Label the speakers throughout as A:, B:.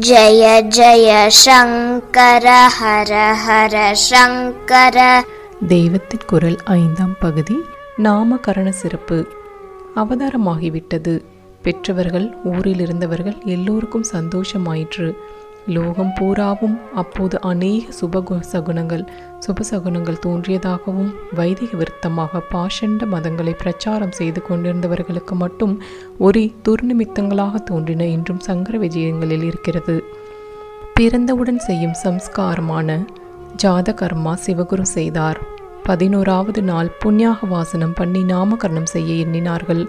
A: ஜய ஜய சங்கர ஹர ஹர சங்கர.
B: தெய்வத்தின் குரல் 5ஆம் பகுதி. நாமகரண சிறப்பு. அவதாரமாகிவிட்டது. பெற்றவர்கள் ஊரில் இருந்தவர்கள் எல்லோருக்கும் சந்தோஷமாயிற்று. லோகம் பூராவும் அப்போது அநேக சுபசகுனங்கள் தோன்றியதாகவும் வைதிக விருத்தமாக பாஷண்ட மதங்களை பிரச்சாரம் செய்து கொண்டிருந்தவர்களுக்கு மட்டும் ஒரே துர்நிமித்தங்களாக தோன்றின இன்றும் சங்கர விஜயங்களில் இருக்கிறது. பிறந்தவுடன் செய்யும் சம்ஸ்காரமான ஜாத கர்மா சிவகுரு செய்தார். 11வது நாள் புண்ணியாக வாசனம் பண்ணி நாமகரணம் செய்ய எண்ணினார்கள்.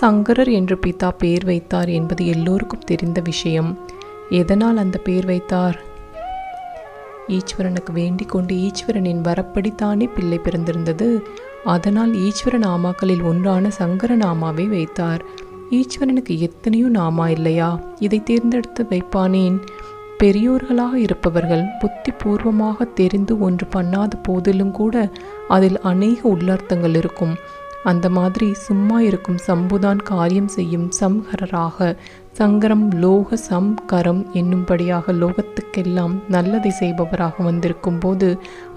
B: சங்கரர் என்று பிதா பேர் வைத்தார் என்பது எல்லோருக்கும் தெரிந்த விஷயம். எதனால் அந்த பேர் வைத்தார்? ஈஸ்வரனுக்கு வேண்டிக் கொண்டு ஈஸ்வரனின் வரப்படித்தானே பிள்ளை பிறந்திருந்தது. அதனால் ஈஸ்வர நாமாக்களில் ஒன்றான சங்கர நாமாவை வைத்தார். ஈஸ்வரனுக்கு எத்தனையோ நாமா இல்லையா? இதை தேர்ந்தெடுத்து வைப்பானேன்? பெரியோர்களாக இருப்பவர்கள் புத்தி பூர்வமாக தெரிந்து ஒன்று பண்ணாத போதிலும் கூட அதில் அநேக உள்ளர்த்தங்கள் இருக்கும். அந்த மாதிரி சும்மா இருக்கும் சம்புதான் காரியம் செய்யும் சம்ஹரராக சங்கரம் லோக சம்கரம் என்னும்படியாக லோகத்துக்கெல்லாம் நல்லதை செய்பவராக வந்திருக்கும் போது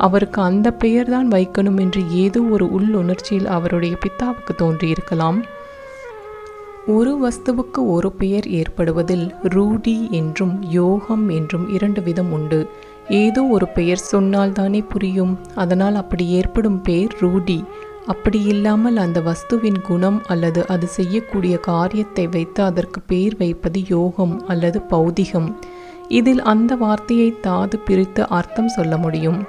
B: அவருக்கு அந்த பெயர்தான் வைக்கணும் என்று ஏதோ ஒரு உள்ளுணர்ச்சியில் அவருடைய பிதாவுக்கு தோன்றியிருக்கலாம். ஒரு வஸ்துவுக்கு ஒரு பெயர் ஏற்படுவதில் ரூடி என்றும் யோகம் என்றும் 2 விதம் உண்டு. ஏதோ ஒரு பெயர் சொன்னால்தானே புரியும். அதனால் அப்படி ஏற்படும் பெயர் ரூடி. அப்படி இல்லாமல் அந்த வஸ்துவின் குணம் அல்லது அது செய்யக்கூடிய காரியத்தை வைத்து அதற்கு பெயர் வைப்பது யோகம் அல்லது பௌதிகம். இதில் அந்த வார்த்தையை தாது பிரித்து அர்த்தம் சொல்ல முடியும்.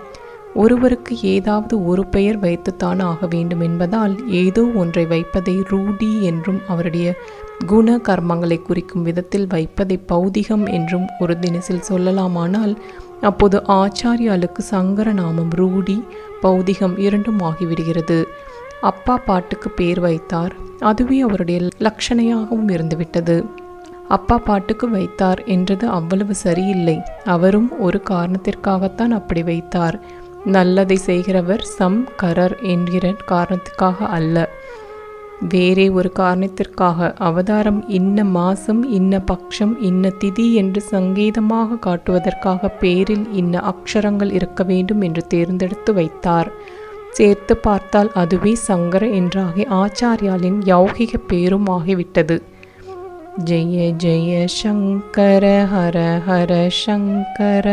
B: ஒருவருக்கு ஏதாவது ஒரு பெயர் வைத்துத்தான் ஆக வேண்டும் என்பதால் ஏதோ ஒன்றை வைப்பதை ரூடி என்றும் அவருடைய குண கர்மங்களை குறிக்கும் விதத்தில் வைப்பதை பௌதிகம் என்றும் ஒரு தினசில் சொல்லலாமானால் அப்போது ஆச்சாரியாளுக்கு சங்கர நாமம் ரூடி பௌதிகம் 2ம் ஆகிவிடுகிறது. அப்பா பாட்டுக்கு பேர் வைத்தார். அதுவே அவருடைய லட்சணையாகவும் இருந்துவிட்டது. அப்பா பாட்டுக்கு வைத்தார் என்றது அவ்வளவு சரியில்லை. அவரும் ஒரு காரணத்திற்காகத்தான் அப்படி வைத்தார். நல்லதை செய்கிறவர் சம்கரர் என்கிற காரணத்துக்காக அல்ல, வேறே ஒரு காரணத்திற்காக. அவதாரம் இன்ன மாசம் இன்ன பட்சம் இன்ன திதி என்று சங்கேதமாக காட்டுவதற்காக பேரில் இன்ன அக்ஷரங்கள் இருக்க வேண்டும் என்று தேர்ந்தெடுத்து வைத்தார். சேர்த்து பார்த்தால் அதுவே சங்கர என்றாகி ஆச்சாரியாலின் யௌகிக பேரும் ஆகிவிட்டது. ஜெய ஜெய சங்கர ஹர ஹர சங்கர.